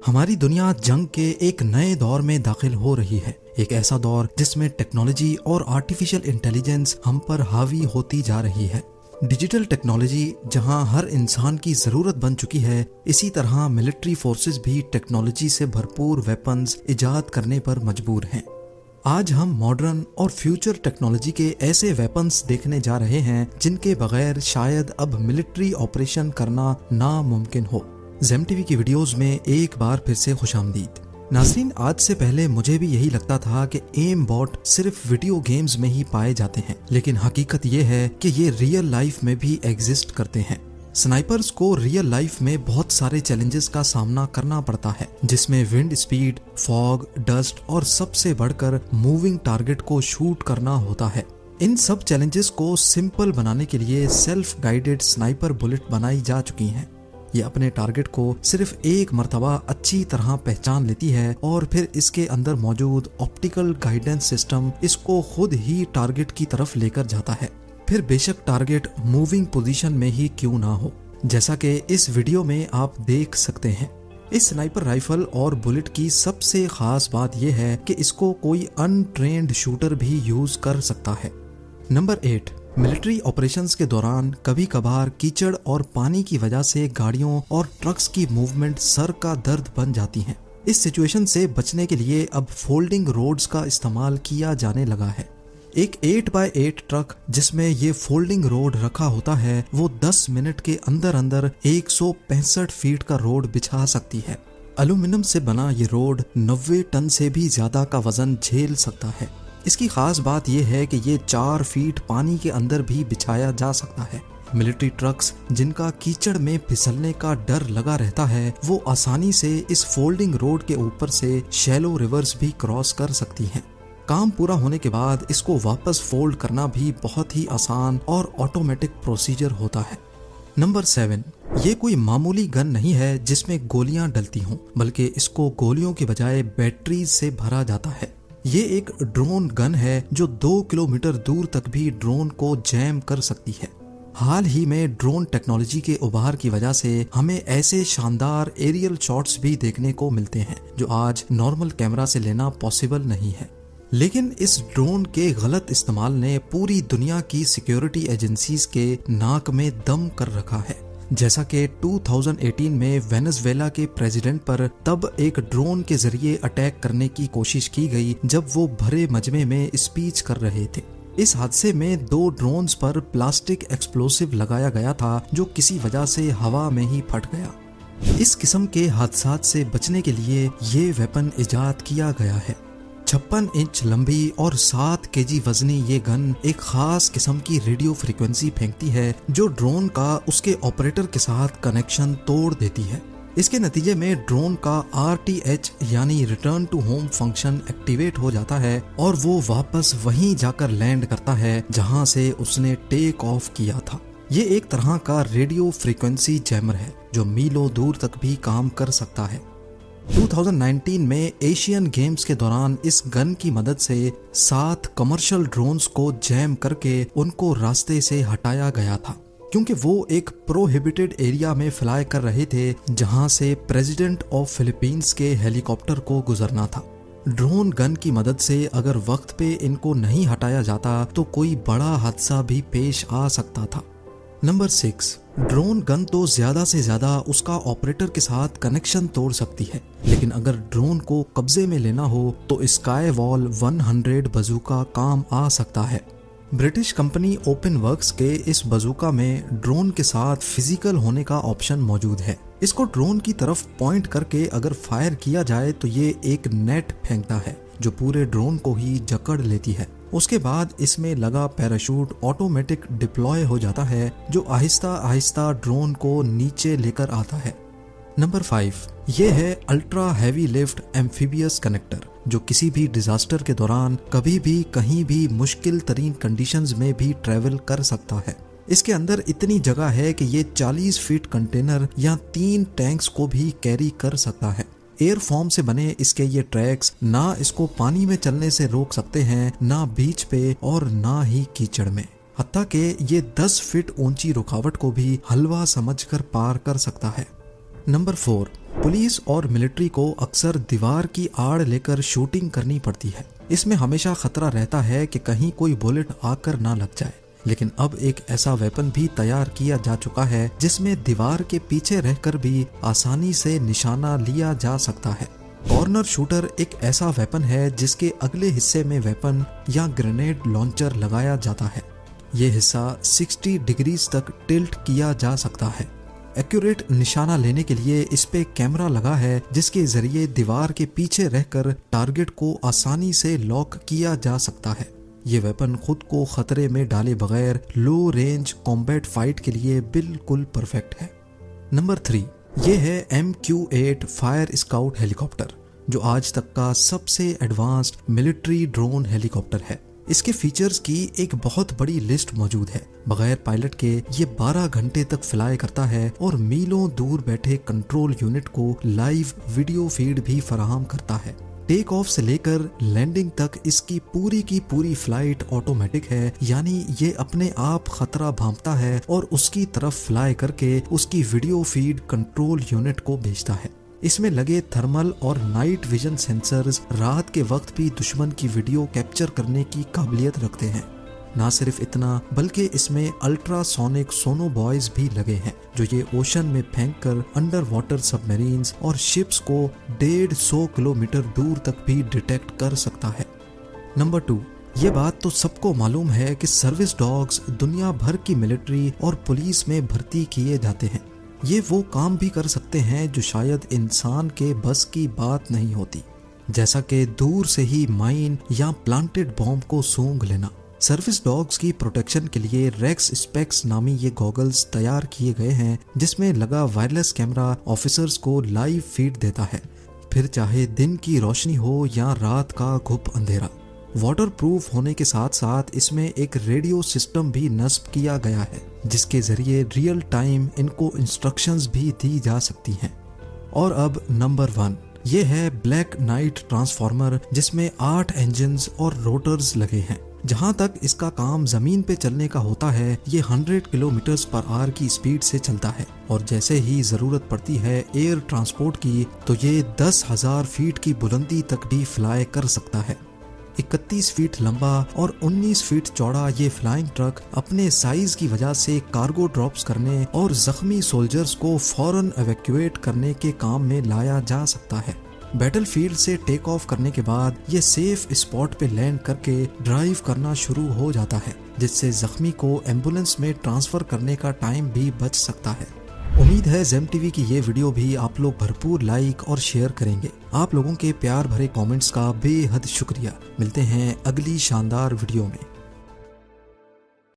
हमारी दुनिया जंग के एक नए दौर में दाखिल हो रही है। एक ऐसा दौर जिसमें टेक्नोलॉजी और आर्टिफिशियल इंटेलिजेंस हम पर हावी होती जा रही है। डिजिटल टेक्नोलॉजी जहां हर इंसान की जरूरत बन चुकी है, इसी तरह मिलिट्री फोर्सेस भी टेक्नोलॉजी से भरपूर वेपन्स इजाद करने पर मजबूर हैं। आज हम मॉडर्न और फ्यूचर टेक्नोलॉजी के ऐसे वेपन्स देखने जा रहे हैं जिनके बगैर शायद अब मिलिट्री ऑपरेशन करना नामुमकिन हो। ज़ेम टीवी की वीडियोस में एक बार फिर से खुशामदीद। नाज़रीन, आज से पहले मुझे भी यही लगता था कि एम बॉट सिर्फ वीडियो गेम्स में ही पाए जाते हैं, लेकिन हकीकत ये है कि ये रियल लाइफ में भी एग्जिस्ट करते हैं। स्नाइपर्स को रियल लाइफ में बहुत सारे चैलेंजेस का सामना करना पड़ता है, जिसमें विंड स्पीड, फॉग, डस्ट और सबसे बढ़कर मूविंग टारगेट को शूट करना होता है। इन सब चैलेंजेस को सिंपल बनाने के लिए सेल्फ गाइडेड स्नाइपर बुलेट बनाई जा चुकी हैं। ये अपने टारगेट को सिर्फ एक मर्तबा अच्छी तरह पहचान लेती है और फिर इसके अंदर मौजूद ऑप्टिकल गाइडेंस सिस्टम इसको खुद ही टारगेट की तरफ लेकर जाता है, फिर बेशक टारगेट मूविंग पोजीशन में ही क्यों ना हो, जैसा कि इस वीडियो में आप देख सकते हैं। इस स्नाइपर राइफल और बुलेट की सबसे खास बात यह है कि इसको कोई अनट्रेन्ड शूटर भी यूज कर सकता है। नंबर 8, मिलिट्री ऑपरेशंस के दौरान कभी कभार कीचड़ और पानी की वजह से गाड़ियों और ट्रक्स की मूवमेंट सर का दर्द बन जाती है। इस सिचुएशन से बचने के लिए अब फोल्डिंग रोड्स का इस्तेमाल किया जाने लगा है। एक 8x8 ट्रक जिसमें ये फोल्डिंग रोड रखा होता है, वो 10 मिनट के अंदर अंदर 165 फीट का रोड बिछा सकती है। एल्यूमिनियम से बना ये रोड 90 टन से भी ज्यादा का वजन झेल सकता है। इसकी खास बात यह है कि ये 4 फीट पानी के अंदर भी बिछाया जा सकता है। मिलिट्री ट्रक्स जिनका कीचड़ में फिसलने का डर लगा रहता है, वो आसानी से इस फोल्डिंग रोड के ऊपर से शैलो रिवर्स भी क्रॉस कर सकती हैं। काम पूरा होने के बाद इसको वापस फोल्ड करना भी बहुत ही आसान और ऑटोमेटिक प्रोसीजर होता है। नंबर 7, ये कोई मामूली गन नहीं है जिसमें गोलियां डलती हों, बल्कि इसको गोलियों के बजाय बैटरीज से भरा जाता है। ये एक ड्रोन गन है जो 2 किलोमीटर दूर तक भी ड्रोन को जैम कर सकती है। हाल ही में ड्रोन टेक्नोलॉजी के उभार की वजह से हमें ऐसे शानदार एरियल शॉट्स भी देखने को मिलते हैं जो आज नॉर्मल कैमरा से लेना पॉसिबल नहीं है। लेकिन इस ड्रोन के गलत इस्तेमाल ने पूरी दुनिया की सिक्योरिटी एजेंसीज के नाक में दम कर रखा है। जैसा कि 2018 में वेनेजुएला के प्रेसिडेंट पर तब एक ड्रोन के जरिए अटैक करने की कोशिश की गई जब वो भरे मजमे में स्पीच कर रहे थे। इस हादसे में 2 ड्रोन्स पर प्लास्टिक एक्सप्लोसिव लगाया गया था जो किसी वजह से हवा में ही फट गया। इस किस्म के हादसात से बचने के लिए ये वेपन इजाद किया गया है। 56 इंच लंबी और 7 केजी वजनी ये गन एक खास किस्म की रेडियो फ्रीक्वेंसी फेंकती है जो ड्रोन का उसके ऑपरेटर के साथ कनेक्शन तोड़ देती है। इसके नतीजे में ड्रोन का RTH यानी return to home function activate हो जाता है और वो वापस वहीं जाकर लैंड करता है जहां से उसने टेक ऑफ किया था। ये एक तरह का रेडियो फ्रीक्वेंसी जैमर है जो मीलों दूर तक भी काम कर सकता है। 2019 में एशियन गेम्स के दौरान इस गन की मदद से 7 कमर्शियल ड्रोन्स को जैम करके उनको रास्ते से हटाया गया था, क्योंकि वो एक प्रोहिबिटेड एरिया में फ्लाई कर रहे थे जहां से प्रेसिडेंट ऑफ फिलीपींस के हेलीकॉप्टर को गुजरना था। ड्रोन गन की मदद से अगर वक्त पे इनको नहीं हटाया जाता तो कोई बड़ा हादसा भी पेश आ सकता था। नंबर 6, ड्रोन गन तो ज्यादा से ज्यादा उसका ऑपरेटर के साथ कनेक्शन तोड़ सकती है, लेकिन अगर ड्रोन को कब्जे में लेना हो तो स्काई वॉल 100 बजूका काम आ सकता है। ब्रिटिश कंपनी ओपन वर्क्स के इस बजूका में ड्रोन के साथ फिजिकल होने का ऑप्शन मौजूद है। इसको ड्रोन की तरफ पॉइंट करके अगर फायर किया जाए तो ये एक नेट फेंकता है जो पूरे ड्रोन को ही जकड़ लेती है। उसके बाद इसमें लगा पैराशूट ऑटोमेटिक डिप्लॉय हो जाता है जो आहिस्ता आहिस्ता ड्रोन को नीचे लेकर आता है। नंबर 5, ये है ultra heavy lift amphibious connector जो किसी भी डिजास्टर के दौरान कभी भी कहीं भी मुश्किल तरीन कंडीशंस में भी ट्रेवल कर सकता है। इसके अंदर इतनी जगह है कि ये 40 फीट कंटेनर या 3 टैंक्स को भी कैरी कर सकता है। एयर फॉर्म से बने इसके ये ट्रैक्स ना इसको पानी में चलने से रोक सकते हैं, ना बीच पे और ना ही कीचड़ में। हत्ता कि ये 10 फीट ऊंची रुकावट को भी हलवा समझकर पार कर सकता है। नंबर 4, पुलिस और मिलिट्री को अक्सर दीवार की आड़ लेकर शूटिंग करनी पड़ती है। इसमें हमेशा खतरा रहता है कि कहीं कोई बुलेट आकर ना लग जाए। लेकिन अब एक ऐसा वेपन भी तैयार किया जा चुका है जिसमें दीवार के पीछे रहकर भी आसानी से निशाना लिया जा सकता है। कॉर्नर शूटर एक ऐसा वेपन है जिसके अगले हिस्से में वेपन या ग्रेनेड लॉन्चर लगाया जाता है। ये हिस्सा 60 डिग्रीज तक टिल्ट किया जा सकता है। एक्यूरेट निशाना लेने के लिए इस पे कैमरा लगा है जिसके जरिए दीवार के पीछे रहकर टारगेट को आसानी से लॉक किया जा सकता है। ये वेपन खुद को खतरे में डाले बगैर लो रेंज कॉम्बैट फाइट के लिए बिल्कुल परफेक्ट है। नंबर 3, ये है MQ-8 फायर स्काउट हेलीकॉप्टर, जो आज तक का सबसे एडवांस्ड मिलिट्री ड्रोन हेलीकॉप्टर है। इसके फीचर्स की एक बहुत बड़ी लिस्ट मौजूद है। बगैर पायलट के ये 12 घंटे तक फ्लाई करता है और मीलों दूर बैठे कंट्रोल यूनिट को लाइव वीडियो फीड भी फराहम करता है। टेक ऑफ से लेकर लैंडिंग तक इसकी पूरी की पूरी फ्लाइट ऑटोमेटिक है, यानी ये अपने आप खतरा भांपता है और उसकी तरफ फ्लाई करके उसकी वीडियो फीड कंट्रोल यूनिट को भेजता है। इसमें लगे थर्मल और नाइट विजन सेंसर्स रात के वक्त भी दुश्मन की वीडियो कैप्चर करने की काबिलियत रखते हैं। ना सिर्फ इतना, बल्कि इसमें अल्ट्रासोनिक सोनो बॉयज भी लगे हैं जो ये ओशन में फेंककर अंडर वाटर सबमरीन्स और शिप्स को 150 किलोमीटर दूर तक भी डिटेक्ट कर सकता है। नंबर 2, ये बात तो सबको मालूम है कि सर्विस डॉग्स दुनिया भर की मिलिट्री और पुलिस में भर्ती किए जाते हैं। ये वो काम भी कर सकते हैं जो शायद इंसान के बस की बात नहीं होती, जैसा कि दूर से ही माइन या प्लांटेड बॉम्ब को सूंघ लेना। सर्विस डॉग्स की प्रोटेक्शन के लिए रेक्स स्पेक्स नामी ये गॉगल्स तैयार किए गए हैं जिसमें लगा वायरलेस कैमरा ऑफिसर्स को लाइव फीड देता है, फिर चाहे दिन की रोशनी हो या रात का घुप अंधेरा। वाटर प्रूफ होने के साथ साथ इसमें एक रेडियो सिस्टम भी नस्ब किया गया है जिसके जरिए रियल टाइम इनको इंस्ट्रक्शंस भी दी जा सकती हैं। और अब नंबर 1, ये है ब्लैक नाइट ट्रांसफॉर्मर जिसमें 8 इंजन्स और रोटर्स लगे हैं। जहां तक इसका काम जमीन पे चलने का होता है, ये 100 किलोमीटर पर आवर की स्पीड से चलता है और जैसे ही जरूरत पड़ती है एयर ट्रांसपोर्ट की तो ये 10,000 फीट की बुलंदी तक भी फ्लाई कर सकता है। 31 फीट लंबा और 19 फीट चौड़ा ये फ्लाइंग ट्रक अपने साइज की वजह से कार्गो ड्रॉप्स करने और जख्मी सोल्जर्स को फौरन एवैक्यूएट करने के काम में लाया जा सकता है। बैटलफील्ड से टेक ऑफ करने के बाद ये सेफ स्पॉट पे लैंड करके ड्राइव करना शुरू हो जाता है, जिससे जख्मी को एम्बुलेंस में ट्रांसफर करने का टाइम भी बच सकता है। उम्मीद है जेम टीवी की ये वीडियो भी आप लोग भरपूर लाइक और शेयर करेंगे। आप लोगों के प्यार भरे कमेंट्स का बेहद शुक्रिया। मिलते हैं अगली शानदार वीडियो में।